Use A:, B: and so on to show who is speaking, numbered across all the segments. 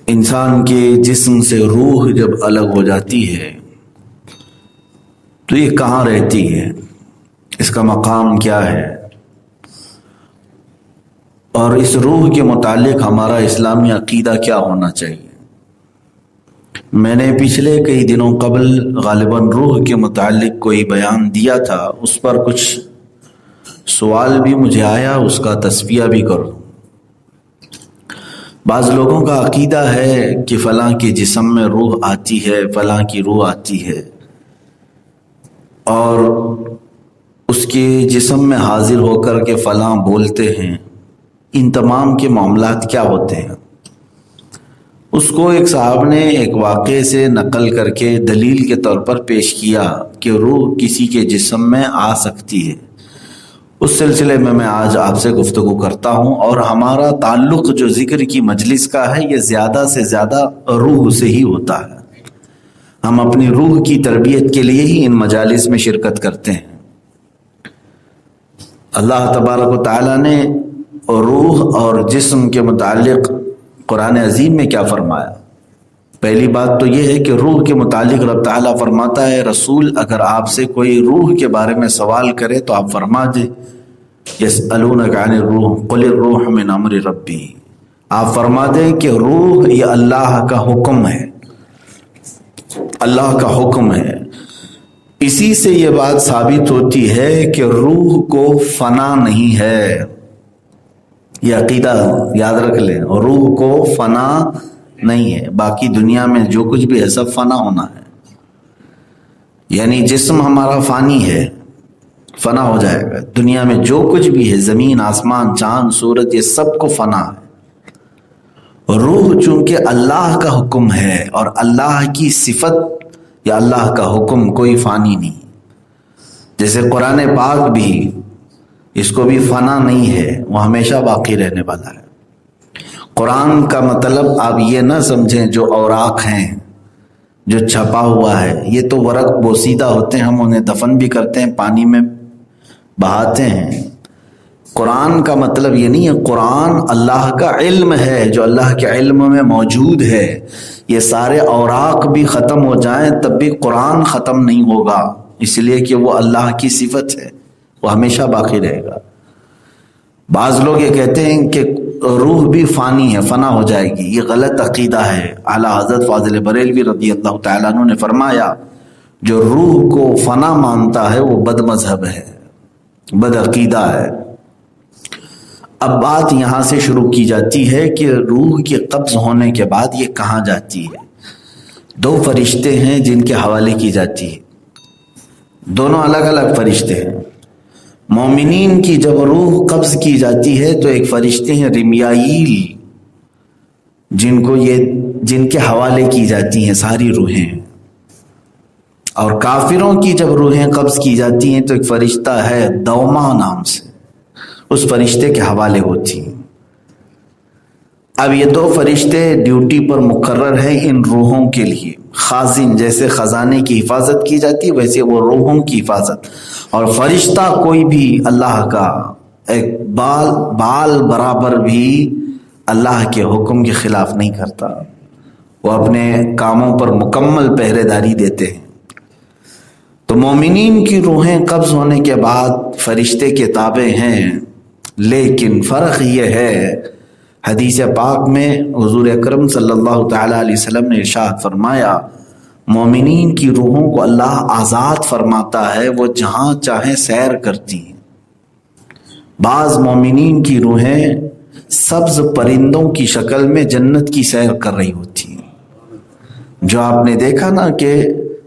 A: انسان کے جسم سے روح جب الگ ہو جاتی ہے تو یہ کہاں رہتی ہے، اس کا مقام کیا ہے، اور اس روح کے متعلق ہمارا اسلامی عقیدہ کیا ہونا چاہیے۔ میں نے پچھلے کئی دنوں قبل غالباً روح کے متعلق کوئی بیان دیا تھا، اس پر کچھ سوال بھی مجھے آیا، اس کا تصفیہ بھی کروں۔ بعض لوگوں کا عقیدہ ہے کہ فلاں کے جسم میں روح آتی ہے، فلاں کی روح آتی ہے، اور اس کے جسم میں حاضر ہو کر کے فلاں بولتے ہیں۔ ان تمام کے معاملات کیا ہوتے ہیں؟ اس کو ایک صاحب نے ایک واقعے سے نقل کر کے دلیل کے طور پر پیش کیا کہ روح کسی کے جسم میں آ سکتی ہے۔ اس سلسلے میں آج آپ سے گفتگو کرتا ہوں، اور ہمارا تعلق جو ذکر کی مجلس کا ہے یہ زیادہ سے زیادہ روح سے ہی ہوتا ہے۔ ہم اپنی روح کی تربیت کے لیے ہی ان مجالس میں شرکت کرتے ہیں۔ اللہ تبارک و تعالیٰ نے روح اور جسم کے متعلق قرآن عظیم میں کیا فرمایا؟ پہلی بات تو یہ ہے کہ روح کے متعلق رب تعالیٰ فرماتا ہے، رسول اگر آپ سے کوئی روح کے بارے میں سوال کرے تو آپ فرما دیں، یسألونک عن الروح قل الروح من امر ربی، آپ فرما دیں کہ روح یہ اللہ کا حکم ہے، اللہ کا حکم ہے۔ اسی سے یہ بات ثابت ہوتی ہے کہ روح کو فنا نہیں ہے، یہ عقیدہ یاد رکھ لیں، روح کو فنا نہیں ہے۔ باقی دنیا میں جو کچھ بھی ہے سب فنا ہونا ہے، یعنی جسم ہمارا فانی ہے، فنا ہو جائے گا۔ دنیا میں جو کچھ بھی ہے، زمین، آسمان، چاند، سورج، یہ سب کو فنا ہے۔ روح چونکہ اللہ کا حکم ہے اور اللہ کی صفت یا اللہ کا حکم، کوئی فانی نہیں۔ جیسے قرآن پاک بھی، اس کو بھی فنا نہیں ہے، وہ ہمیشہ باقی رہنے والا ہے۔ قرآن کا مطلب آپ یہ نہ سمجھیں جو اوراق ہیں، جو چھپا ہوا ہے، یہ تو ورق بوسیدہ ہوتے ہیں، ہم انہیں دفن بھی کرتے ہیں، پانی میں بہاتے ہیں۔ قرآن کا مطلب یہ نہیں ہے، قرآن اللہ کا علم ہے جو اللہ کے علم میں موجود ہے۔ یہ سارے اوراق بھی ختم ہو جائیں تب بھی قرآن ختم نہیں ہوگا، اس لیے کہ وہ اللہ کی صفت ہے، وہ ہمیشہ باقی رہے گا۔ بعض لوگ یہ کہتے ہیں کہ روح بھی فانی ہے، فنا ہو جائے گی، یہ غلط عقیدہ ہے۔ اعلیٰ حضرت فاضل بریلوی رضی اللہ تعالیٰ عنہ نے فرمایا، جو روح کو فنا مانتا ہے وہ بد مذہب ہے، بد عقیدہ ہے۔ اب بات یہاں سے شروع کی جاتی ہے کہ روح کے قبض ہونے کے بعد یہ کہاں جاتی ہے۔ دو فرشتے ہیں جن کے حوالے کی جاتی ہے، دونوں الگ الگ فرشتے ہیں۔ مومنین کی جب روح قبض کی جاتی ہے تو ایک فرشتے ہیں رمیائیل، جن کے حوالے کی جاتی ہیں ساری روحیں، اور کافروں کی جب روحیں قبض کی جاتی ہیں تو ایک فرشتہ ہے دوما نام سے، اس فرشتے کے حوالے ہوتی ہیں۔ اب یہ دو فرشتے ڈیوٹی پر مقرر ہیں ان روحوں کے لیے، خازن جیسے خزانے کی حفاظت کی جاتی ویسے وہ روحوں کی حفاظت۔ اور فرشتہ کوئی بھی اللہ کا ایک بال برابر بھی اللہ کے حکم کے خلاف نہیں کرتا، وہ اپنے کاموں پر مکمل پہرے داری دیتے ہیں۔ تو مومنین کی روحیں قبض ہونے کے بعد فرشتے کے تابع ہیں، لیکن فرق یہ ہے، حدیث پاک میں حضور اکرم صلی اللہ تعالیٰ علیہ وسلم نے ارشاد فرمایا، مومنین کی روحوں کو اللہ آزاد فرماتا ہے، وہ جہاں چاہیں سیر کرتی ہیں۔ بعض مومنین کی روحیں سبز پرندوں کی شکل میں جنت کی سیر کر رہی ہوتی ہیں۔ جو آپ نے دیکھا نا کہ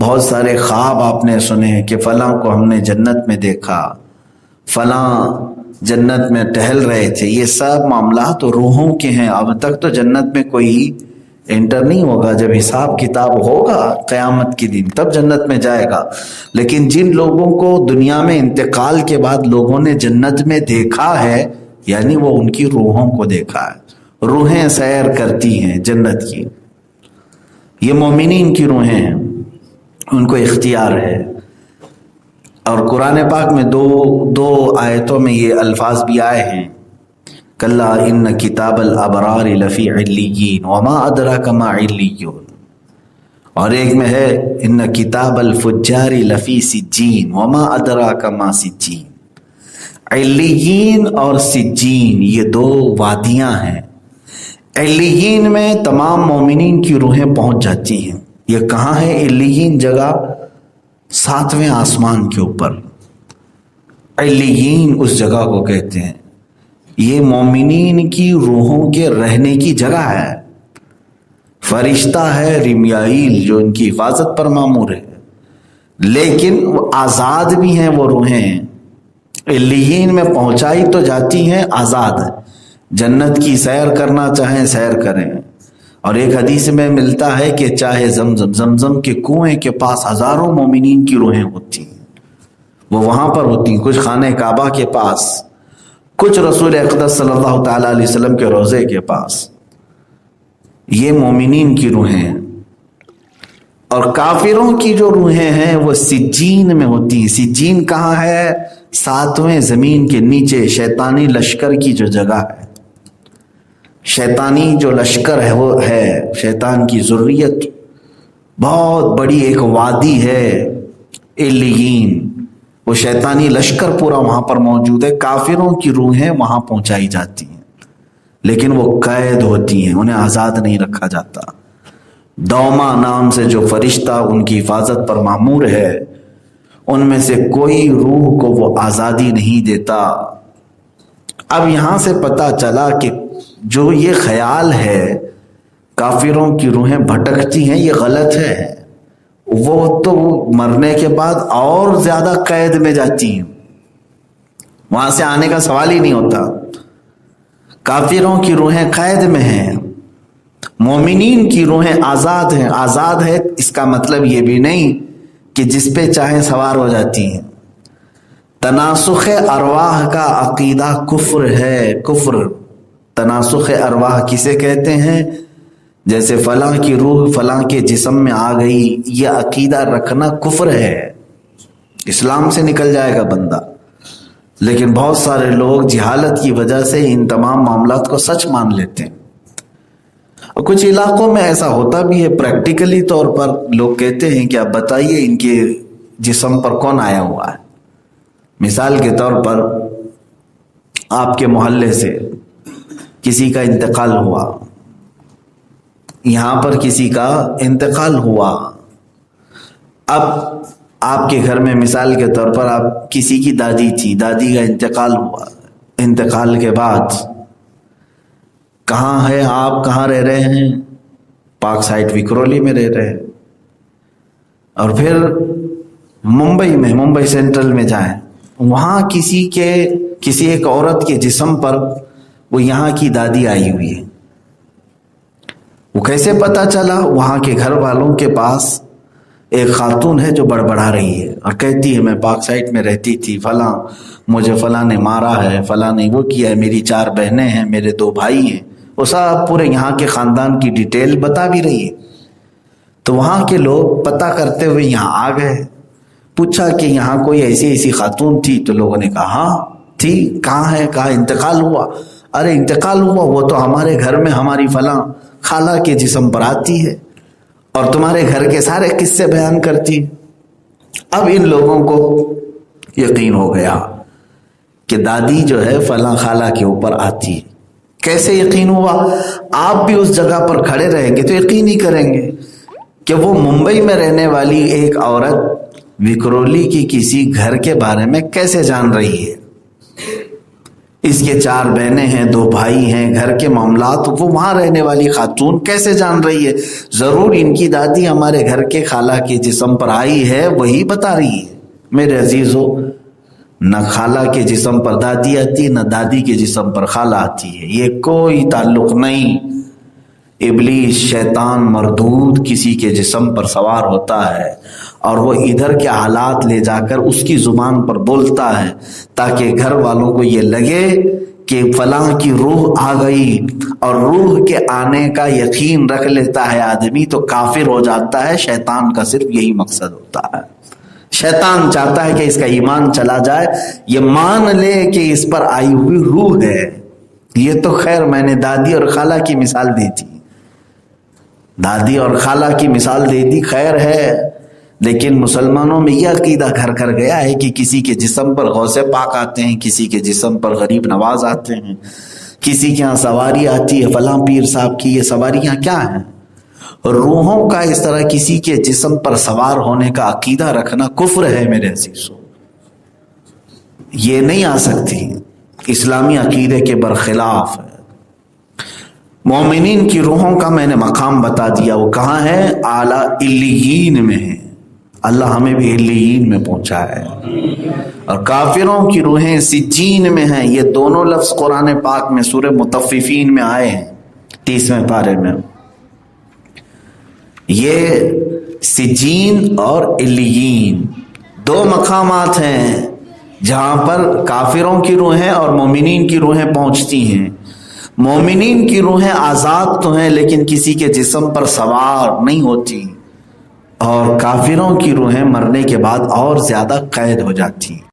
A: بہت سارے خواب آپ نے سنے کہ فلاں کو ہم نے جنت میں دیکھا، فلاں جنت میں ٹہل رہے تھے، یہ سب معاملات روحوں کے ہیں۔ اب تک تو جنت میں کوئی انٹر نہیں ہوگا، جب حساب کتاب ہوگا قیامت کے دن تب جنت میں جائے گا۔ لیکن جن لوگوں کو دنیا میں انتقال کے بعد لوگوں نے جنت میں دیکھا ہے، یعنی وہ ان کی روحوں کو دیکھا ہے، روحیں سیر کرتی ہیں جنت کی۔ یہ مومنین کی روحیں ہیں، ان کو اختیار ہے۔ اور قرآن پاک میں دو آیتوں میں یہ الفاظ بھی آئے ہیں، کلا ان کتاب الابرار لفی علیین وما ادراک ما علیون، اور ایک میں ہے ان کتاب الفجار لفی سجین وما ادراک ما سجین۔ علیین اور سجین یہ دو وادیاں ہیں۔ علیین میں تمام مومنین کی روحیں پہنچ جاتی ہیں۔ یہ کہاں ہے علیین جگہ؟ 7ویں آسمان کے اوپر علیین اس جگہ کو کہتے ہیں۔ یہ مومنین کی روحوں کے رہنے کی جگہ ہے۔ فرشتہ ہے رمیائیل جو ان کی حفاظت پر مامور ہے، لیکن وہ آزاد بھی ہیں۔ وہ روحیں علیین میں پہنچائی تو جاتی ہیں، آزاد ہے۔ جنت کی سیر کرنا چاہیں سیر کریں۔ اور ایک حدیث میں ملتا ہے کہ چاہے زمزم کے کنویں کے پاس ہزاروں مومنین کی روحیں ہوتی ہیں، وہ وہاں پر ہوتی ہیں، کچھ خانہ کعبہ کے پاس، کچھ رسول اقدس صلی اللہ تعالیٰ علیہ وسلم کے روضے کے پاس۔ یہ مومنین کی روحیں ہیں۔ اور کافروں کی جو روحیں ہیں وہ سجین میں ہوتی ہیں۔ سجین کہاں ہے؟ 7ویں زمین کے نیچے شیطانی لشکر کی جو جگہ ہے۔ شیطانی جو لشکر ہے وہ ہے شیطان کی ذریت، بہت بڑی ایک وادی ہے علیین، وہ شیطانی لشکر پورا وہاں پر موجود ہے۔ کافروں کی روحیں وہاں پہنچائی جاتی ہیں، لیکن وہ قید ہوتی ہیں، انہیں آزاد نہیں رکھا جاتا۔ دوما نام سے جو فرشتہ ان کی حفاظت پر مامور ہے، ان میں سے کوئی روح کو وہ آزادی نہیں دیتا۔ اب یہاں سے پتہ چلا کہ جو یہ خیال ہے کافروں کی روحیں بھٹکتی ہیں، یہ غلط ہے۔ وہ تو مرنے کے بعد اور زیادہ قید میں جاتی ہیں، وہاں سے آنے کا سوال ہی نہیں ہوتا۔ کافروں کی روحیں قید میں ہیں، مومنین کی روحیں آزاد ہیں۔ آزاد ہے اس کا مطلب یہ بھی نہیں کہ جس پہ چاہیں سوار ہو جاتی ہیں۔ تناسخ ارواح کا عقیدہ کفر ہے، کفر۔ تناسخ ارواح کسے کہتے ہیں؟ جیسے فلاں کی روح فلاں کے جسم میں آ گئی، یہ عقیدہ رکھنا کفر ہے، اسلام سے نکل جائے گا بندہ۔ لیکن بہت سارے لوگ جہالت کی وجہ سے ان تمام معاملات کو سچ مان لیتے ہیں، اور کچھ علاقوں میں ایسا ہوتا بھی ہے۔ پریکٹیکلی طور پر لوگ کہتے ہیں کہ آپ بتائیے ان کے جسم پر کون آیا ہوا ہے۔ مثال کے طور پر آپ کے محلے سے کسی کا انتقال ہوا، یہاں پر کسی کا انتقال ہوا، اب آپ کے گھر میں مثال کے طور پر آپ کسی کی دادی تھی، دادی کا انتقال ہوا، انتقال کے بعد کہاں ہے آپ، کہاں رہ رہے ہیں؟ پارک سائٹ وکرولی میں رہ رہے ہیں، اور پھر ممبئی میں، ممبئی سینٹرل میں جائیں، وہاں کسی ایک عورت کے جسم پر وہ یہاں کی دادی آئی ہوئی ہے۔ وہ کیسے پتا چلا؟ وہاں کے گھر والوں کے پاس ایک خاتون ہے جو بڑبڑا رہی ہے اور کہتی ہے میں پارک سائٹ میں رہتی تھی، فلاں مجھے فلاں نے مارا ہے، فلاں نے وہ کیا ہے، میری 4 بہنیں ہیں، میرے 2 بھائی ہیں، وہ سب پورے یہاں کے خاندان کی ڈیٹیل بتا بھی رہی ہے۔ تو وہاں کے لوگ پتہ کرتے ہوئے یہاں آ گئے، پوچھا کہ یہاں کوئی ایسی خاتون تھی؟ تو لوگوں نے کہا ہاں تھی۔ کہاں ہے؟ کہا انتقال ہوا۔ ارے انتقال ہوا؟ وہ تو ہمارے گھر میں ہماری فلاں خالہ کے جسم پر آتی ہے اور تمہارے گھر کے سارے قصے بیان کرتی۔ اب ان لوگوں کو یقین ہو گیا کہ دادی جو ہے فلاں خالہ کے اوپر آتی۔ کیسے یقین ہوا؟ آپ بھی اس جگہ پر کھڑے رہیں گے تو یقین ہی کریں گے کہ وہ ممبئی میں رہنے والی ایک عورت وکرولی کی کسی گھر کے بارے میں کیسے جان رہی ہے۔ اس کے 4 بہنیں ہیں، 2 بھائی ہیں، گھر کے معاملات وہ وہاں رہنے والی خاتون کیسے جان رہی ہے؟ ضرور ان کی دادی ہمارے گھر کے خالہ کے جسم پر آئی ہے، وہی بتا رہی ہے۔ میرے عزیزو، نہ خالہ کے جسم پر دادی آتی، نہ دادی کے جسم پر خالہ آتی ہے، یہ کوئی تعلق نہیں۔ ابلیس، شیطان مردود کسی کے جسم پر سوار ہوتا ہے اور وہ ادھر کے حالات لے جا کر اس کی زبان پر بولتا ہے تاکہ گھر والوں کو یہ لگے کہ فلاں کی روح آ گئی، اور روح کے آنے کا یقین رکھ لیتا ہے آدمی تو کافر ہو جاتا ہے۔ شیطان کا صرف یہی مقصد ہوتا ہے، شیطان چاہتا ہے کہ اس کا ایمان چلا جائے، یہ مان لے کہ اس پر آئی ہوئی روح ہے، یہ تو خیر میں نے دادی اور خالہ کی مثال دی تھی، دادی اور خالہ کی مثال دے دی، خیر ہے، لیکن مسلمانوں میں یہ عقیدہ گھر گھر گیا ہے کہ کسی کے جسم پر غوث پاک آتے ہیں، کسی کے جسم پر غریب نواز آتے ہیں، کسی کے ہاں سواری آتی ہے فلاں پیر صاحب کی۔ یہ سواریاں کیا ہیں؟ روحوں کا اس طرح کسی کے جسم پر سوار ہونے کا عقیدہ رکھنا کفر ہے میرے عزیزو، یہ نہیں آ سکتی، اسلامی عقیدے کے برخلاف ہے۔ مومنین کی روحوں کا میں نے مقام بتا دیا، وہ کہاں ہے؟ اعلیٰ علیین میں ہے، اللہ ہمیں بھی علیین میں پہنچا ہے۔ اور کافروں کی روحیں سجین میں ہیں، یہ دونوں لفظ قرآن پاک میں سورہ مطففین میں آئے ہیں 30ویں پارے میں۔ یہ سجین اور علیین دو مقامات ہیں جہاں پر کافروں کی روحیں اور مومنین کی روحیں پہنچتی ہیں۔ مومنین کی روحیں آزاد تو ہیں لیکن کسی کے جسم پر سوار نہیں ہوتی، اور کافروں کی روحیں مرنے کے بعد اور زیادہ قید ہو جاتی ہیں۔